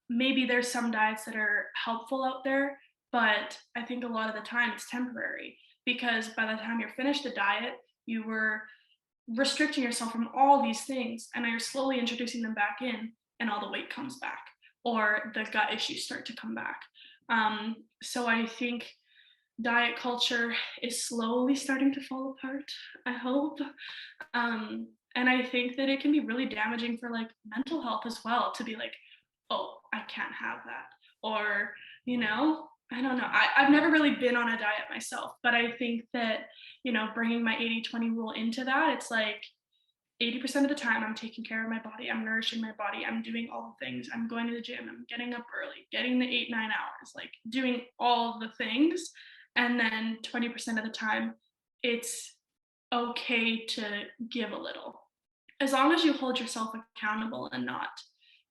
Maybe there's some diets that are helpful out there, but I think a lot of the time it's temporary, because by the time you're finished the diet, you were restricting yourself from all these things and you're slowly introducing them back in, and all the weight comes back or the gut issues start to come back. So I think diet culture is slowly starting to fall apart, I hope. And I think that it can be really damaging for like mental health as well, to be like, oh, I can't have that. Or, you know, I don't know. I've never really been on a diet myself, but I think that, you know, bringing my 80-20 rule into that, it's like 80% of the time I'm taking care of my body, I'm nourishing my body, I'm doing all the things, I'm going to the gym, I'm getting up early, getting the 8-9 hours, like doing all the things. And then 20% of the time it's okay to give a little, as long as you hold yourself accountable and not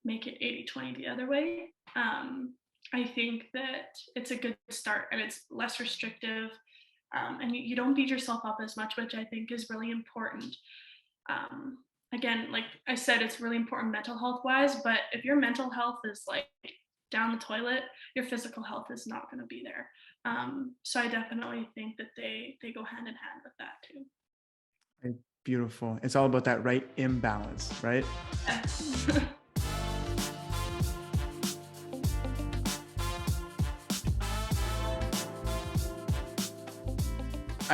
make it 80-20 the other way. I think that it's a good start and it's less restrictive, and you don't beat yourself up as much, which I think is really important. um, Again, like I said, it's really important mental health wise, but if your mental health is like down the toilet, your physical health is not going to be there. So I definitely think that they go hand in hand with that too. Beautiful. It's all about that right imbalance, right? Yeah.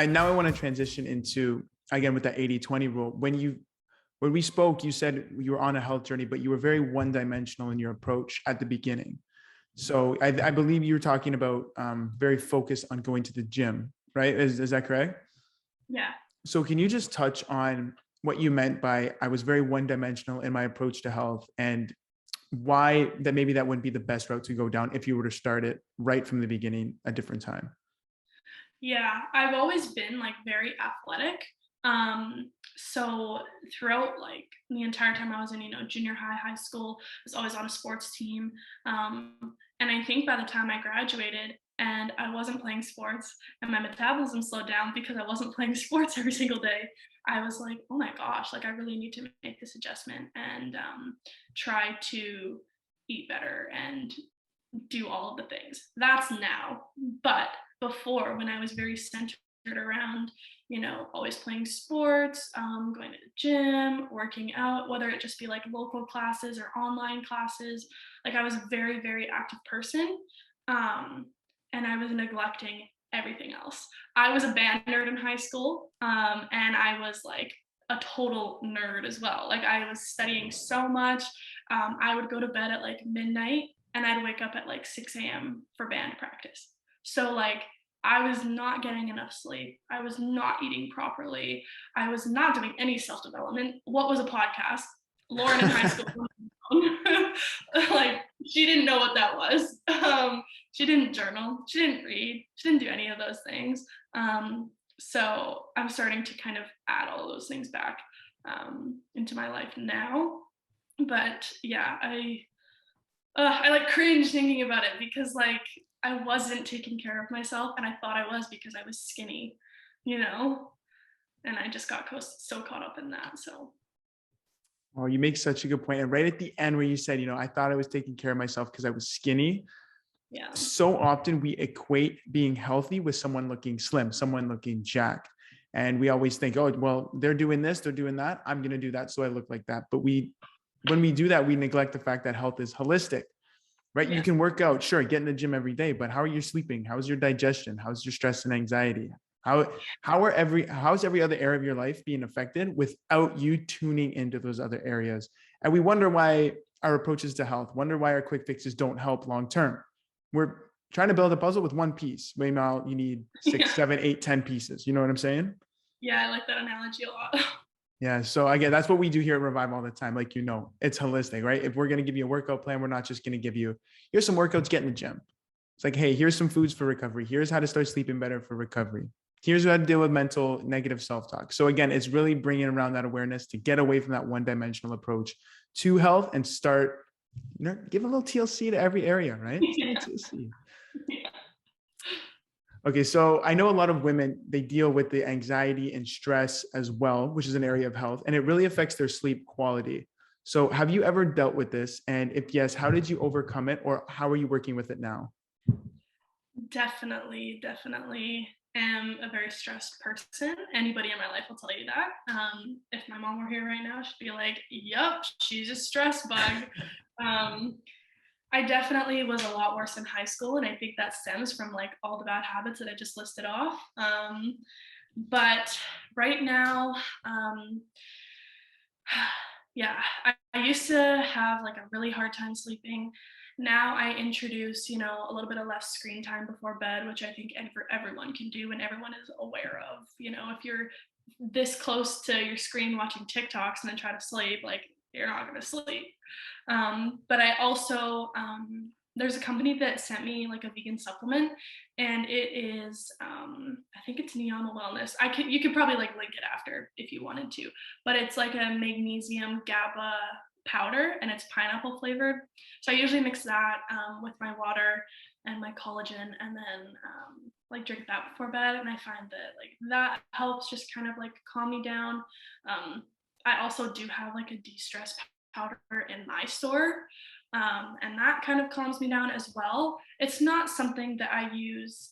Now I want to transition into, again, with that 80-20 rule. When we spoke, you said you were on a health journey, but you were very one-dimensional in your approach at the beginning. So I believe you were talking about very focused on going to the gym, right? Is that correct? Yeah. So can you just touch on what you meant by I was very one-dimensional in my approach to health, and why that maybe that wouldn't be the best route to go down if you were to start it right from the beginning, a different time? Yeah, I've always been like very athletic. So throughout like the entire time I was in, you know, junior high, high school, I was always on a sports team. And I think by the time I graduated and I wasn't playing sports and my metabolism slowed down because I wasn't playing sports every single day, I was like, oh my gosh, like I really need to make this adjustment and try to eat better and do all of the things. That's now. But before, when I was very centered around, you know, always playing sports, going to the gym, working out, whether it just be like local classes or online classes, like I was a very, very active person. And I was neglecting everything else. I was a band nerd in high school, and I was like a total nerd as well. Like I was studying so much. I would go to bed at like midnight and I'd wake up at like 6 a.m. for band practice. So like I was not getting enough sleep. I was not eating properly. I was not doing any self-development. What was a podcast? Lauren in high school, like she didn't know what that was. She didn't journal. She didn't read. She didn't do any of those things. So I'm starting to kind of add all those things back into my life now. But yeah, I like cringe thinking about it because like I wasn't taking care of myself and I thought I was because I was skinny, you know, and I just got so caught up in that. So Oh, you make such a good point. And right at the end where you said, I thought I was taking care of myself because I was skinny. yeah, So often we equate being healthy with someone looking slim, someone looking jacked. And we always think, oh, well, they're doing this, they're doing that. I'm going to do that. So I look like that. But when we do that, we neglect the fact that health is holistic, right? You yeah, can work out, sure, get in the gym every day, but how are you sleeping? How's your digestion? How's your stress and anxiety? How's every other area of your life being affected without you tuning into those other areas? And we wonder why our approaches to health, wonder why our quick fixes don't help long term. We're trying to build a puzzle with one piece. Meanwhile, you need 6, yeah, 7, 8, 10 pieces. You know what I'm saying? yeah. I like that analogy a lot. Yeah. So again, that's what we do here at Revive all the time. Like, it's holistic, right? If we're going to give you a workout plan, we're not just going to give you, here's some workouts, get in the gym. It's like, hey, here's some foods for recovery. Here's how to start sleeping better for recovery. Here's how to deal with mental negative self-talk. So again, it's really bringing around that awareness to get away from that one-dimensional approach to health and start, give a little TLC to every area, right? Yeah. TLC. Yeah. Okay, so I know a lot of women, they deal with the anxiety and stress as well, which is an area of health, and it really affects their sleep quality. So have you ever dealt with this? And if yes, how did you overcome it, or how are you working with it now? Definitely am a very stressed person. Anybody in my life will tell you that. If my mom were here right now, she'd be like, "Yup, she's a stress bug." Um, I definitely was a lot worse in high school, and I think that stems from like all the bad habits that I just listed off. But right now, yeah, I used to have like a really hard time sleeping. Now I introduce, a little bit of less screen time before bed, which I think everyone can do and everyone is aware of. If you're this close to your screen watching TikToks and then try to sleep, like you're not going to sleep. But I also, there's a company that sent me like a vegan supplement, and it is, I think it's Neon Wellness. You could probably like link it after if you wanted to, but it's like a magnesium GABA powder and it's pineapple flavored. So I usually mix that with my water and my collagen, and then like drink that before bed. And I find that like that helps just kind of like calm me down. I also do have like a de-stress powder in my store. And that kind of calms me down as well. It's not something that I use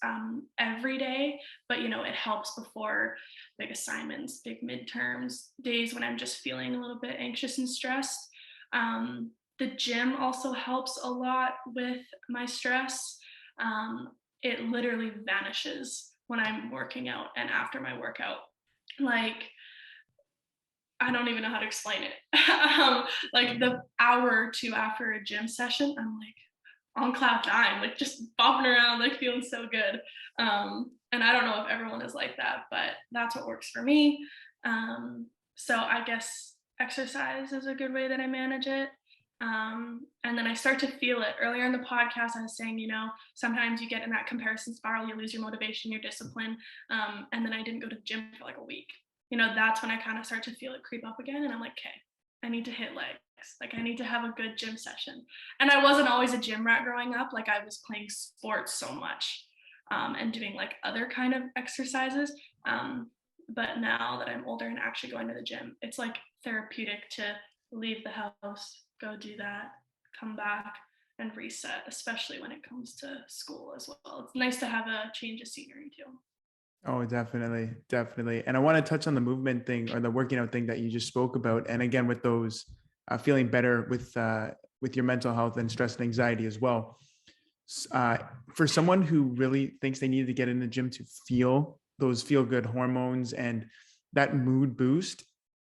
every day, but it helps before big assignments, big midterms, days when I'm just feeling a little bit anxious and stressed. The gym also helps a lot with my stress. It literally vanishes when I'm working out and after my workout. Like, I don't even know how to explain it. Like the hour or two after a gym session, I'm like on cloud nine, like just bopping around, like feeling so good. And I don't know if everyone is like that, but that's what works for me. So I guess exercise is a good way that I manage it. And then I start to feel it. Earlier in the podcast, I was saying, sometimes you get in that comparison spiral, you lose your motivation, your discipline. And then I didn't go to the gym for like a week. That's when I kind of start to feel it creep up again. And I'm like, okay, I need to hit legs. Like I need to have a good gym session. And I wasn't always a gym rat growing up. Like I was playing sports so much and doing like other kind of exercises. But now that I'm older and actually going to the gym, it's like therapeutic to leave the house, go do that, come back and reset, especially when it comes to school as well. It's nice to have a change of scenery too. Oh, definitely. Definitely. And I want to touch on the movement thing or the working out thing that you just spoke about. And again, with those feeling better with your mental health and stress and anxiety as well. For someone who really thinks they need to get in the gym to feel those feel good hormones and that mood boost,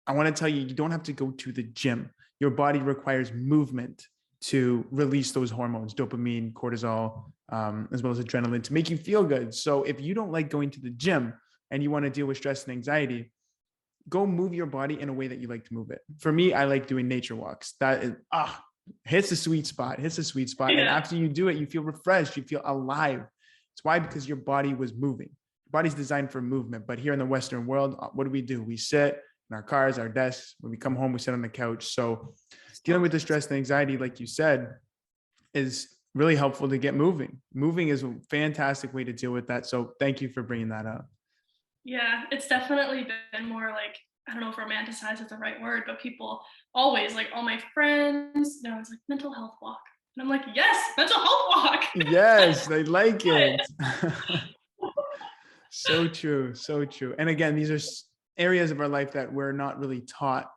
I want to tell you, you don't have to go to the gym. Your body requires movement to release those hormones, dopamine, cortisol, as well as adrenaline to make you feel good. So if you don't like going to the gym and you want to deal with stress and anxiety, go move your body in a way that you like to move it. For me, I like doing nature walks. That is, hits a sweet spot, And Yeah. after you do it, you feel refreshed, you feel alive. It's why? Because your body was moving. Your body's designed for movement. But here in the Western world, what do? We sit in our cars, our desks. When we come home, we sit on the couch. So dealing with the stress and anxiety, like you said, is really helpful to get moving. Moving is a fantastic way to deal with that. So thank you for bringing that up. Yeah, it's definitely been more like, I don't know if romanticize is the right word, but people always, like all my friends, they're always like mental health walk. And I'm like, yes, mental health walk. Yes, they like But it. So true. So true. And again, these are areas of our life that we're not really taught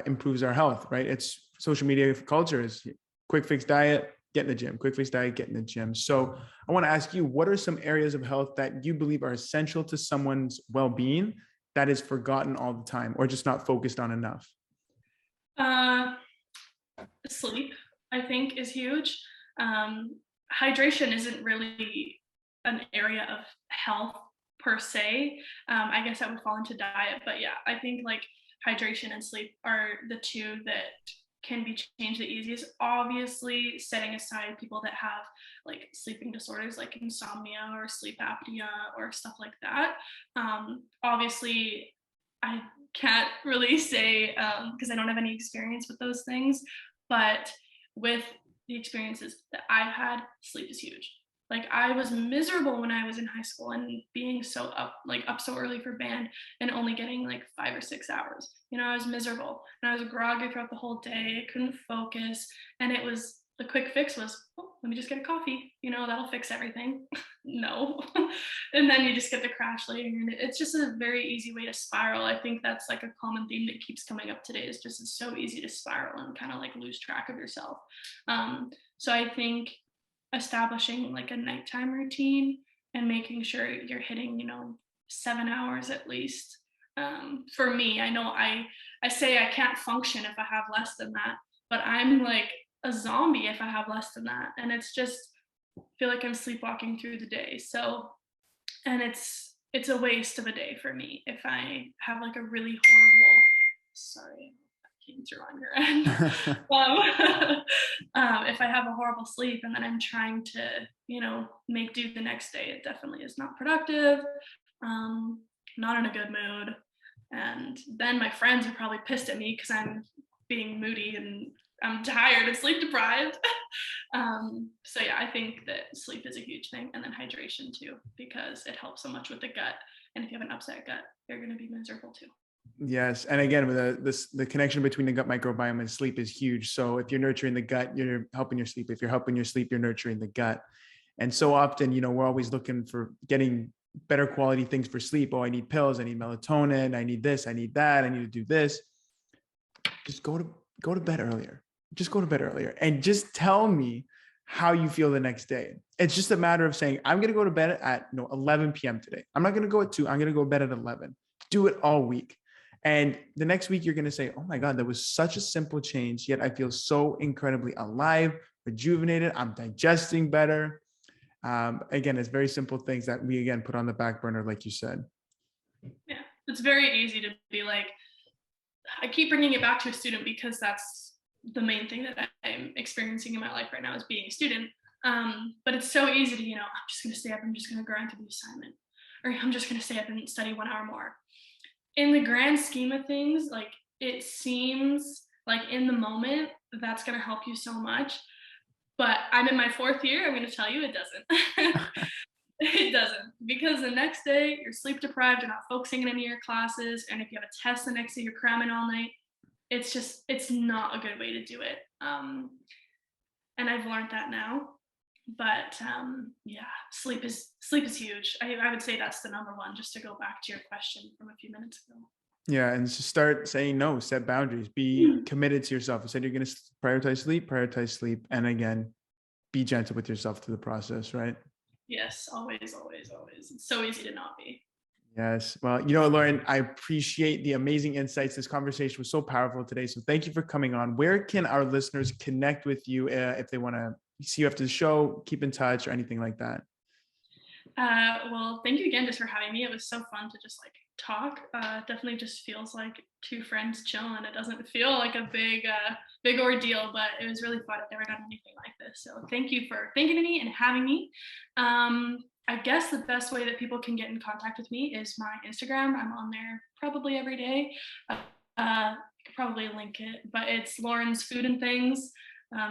improves our health, right? It's social media culture is quick fix diet, get in the gym, quick fix diet, get in the gym. So I want to ask you, what are some areas of health that you believe are essential to someone's well-being that is forgotten all the time or just not focused on enough? Sleep, I think, is huge. Hydration isn't really an area of health per se. I guess that would fall into diet, but yeah, I think like hydration and sleep are the two that can be changed the easiest. Obviously, setting aside people that have like sleeping disorders like insomnia or sleep apnea or stuff like that. Obviously, I can't really say because I don't have any experience with those things, but with the experiences that I've had, sleep is huge. Like I was miserable when I was in high school and being so up so early for band and only getting like 5 or 6 hours. I was miserable and I was groggy throughout the whole day. I couldn't focus. And it was the quick fix was, oh, let me just get a coffee. That'll fix everything. No. And then you just get the crash later. And it's just a very easy way to spiral. I think that's like a common theme that keeps coming up today is just it's so easy to spiral and kind of like lose track of yourself. So I think establishing like a nighttime routine and making sure you're hitting 7 hours at least. For me, I know I say I can't function if I have less than that, but I'm like a zombie if I have less than that, and it's just feel like I'm sleepwalking through the day. So, and it's a waste of a day for me if I have like a really horrible, sorry, came through on your end. If I have a horrible sleep and then I'm trying to, make do the next day, it definitely is not productive, not in a good mood. And then my friends are probably pissed at me because I'm being moody and I'm tired and sleep deprived. So yeah, I think that sleep is a huge thing, and then hydration too, because it helps so much with the gut. And if you have an upset gut, you're going to be miserable too. Yes. And again, the connection between the gut microbiome and sleep is huge. So if you're nurturing the gut, you're helping your sleep. If you're helping your sleep, you're nurturing the gut. And so often, we're always looking for getting better quality things for sleep. Oh, I need pills. I need melatonin. I need this. I need that. I need to do this. Just go to bed earlier. Just go to bed earlier and just tell me how you feel the next day. It's just a matter of saying, I'm going to go to bed at 11 p.m. today. I'm not going to go at 2. I'm going to go to bed at 11. Do it all week. And the next week, you're going to say, oh my God, that was such a simple change, yet I feel so incredibly alive, rejuvenated. I'm digesting better. Again, it's very simple things that we, again, put on the back burner, like you said. Yeah, it's very easy to be like, I keep bringing it back to a student because that's the main thing that I'm experiencing in my life right now is being a student. But it's so easy to, I'm just going to stay up. I'm just going to grind through the assignment, or I'm just going to stay up and study 1 hour more. In the grand scheme of things, like it seems like in the moment that's going to help you so much, but I'm in my 4th year. I'm going to tell you it doesn't. It doesn't, because the next day you're sleep deprived, you're not focusing in any of your classes, and if you have a test the next day, you're cramming all night. It's not a good way to do it. And I've learned that now. But yeah, sleep is huge. I would say that's the number one, just to go back to your question from a few minutes ago. Yeah. And just start saying no, set boundaries, be committed to yourself. You said you're going to prioritize sleep. And again, be gentle with yourself through the process, right? Yes, always, always, always. It's so easy to not be. Yes. Well, Lauren, I appreciate the amazing insights. This conversation was so powerful today. So thank you for coming on. Where can our listeners connect with you if they want to, see you after the show, keep in touch or anything like that? Well, thank you again just for having me. It was so fun to just like talk. Definitely just feels like two friends chilling. It doesn't feel like a big ordeal, but it was really fun. I've never done anything like this. So thank you for thinking of me and having me. I guess the best way that people can get in contact with me is my Instagram. I'm on there probably every day. I could probably link it, but it's Lauren's Food and Things.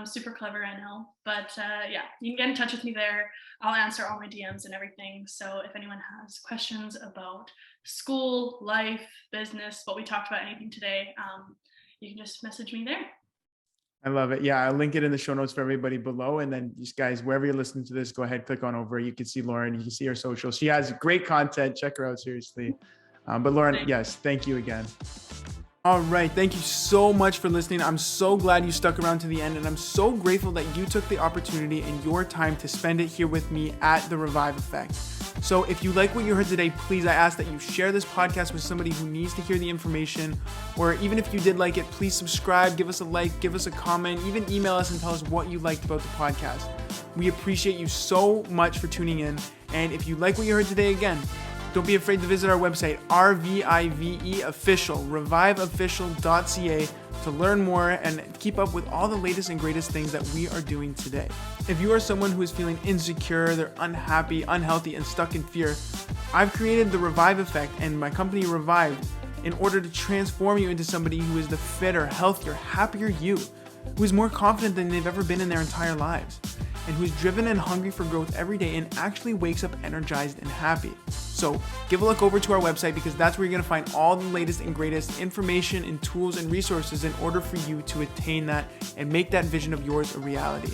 Super clever, I know. But yeah, you can get in touch with me there. I'll answer all my DMs and everything. So if anyone has questions about school, life, business, what we talked about, anything today, you can just message me there. I love it. Yeah, I'll link it in the show notes for everybody below. And then just guys, wherever you're listening to this, go ahead, click on over. You can see Lauren, you can see her social. She has great content. Check her out, seriously. But Lauren, yes, thank you again. All right. Thank you so much for listening. I'm so glad you stuck around to the end, and I'm so grateful that you took the opportunity and your time to spend it here with me at The Revive Effect. So if you like what you heard today, please, I ask that you share this podcast with somebody who needs to hear the information, or even if you did like it, please subscribe, give us a like, give us a comment, even email us and tell us what you liked about the podcast. We appreciate you so much for tuning in. And if you like what you heard today, again, don't be afraid to visit our website, RVIVE Official, reviveofficial.ca, to learn more and keep up with all the latest and greatest things that we are doing today. If you are someone who is feeling insecure, they're unhappy, unhealthy, and stuck in fear, I've created the Revive Effect and my company Revived in order to transform you into somebody who is the fitter, healthier, happier you, who is more confident than they've ever been in their entire lives, and who's driven and hungry for growth every day and actually wakes up energized and happy. So give a look over to our website, because that's where you're going to find all the latest and greatest information and tools and resources in order for you to attain that and make that vision of yours a reality.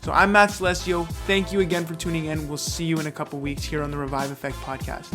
So I'm Matt Celestio. Thank you again for tuning in. We'll see you in a couple weeks here on the Revive Effect podcast.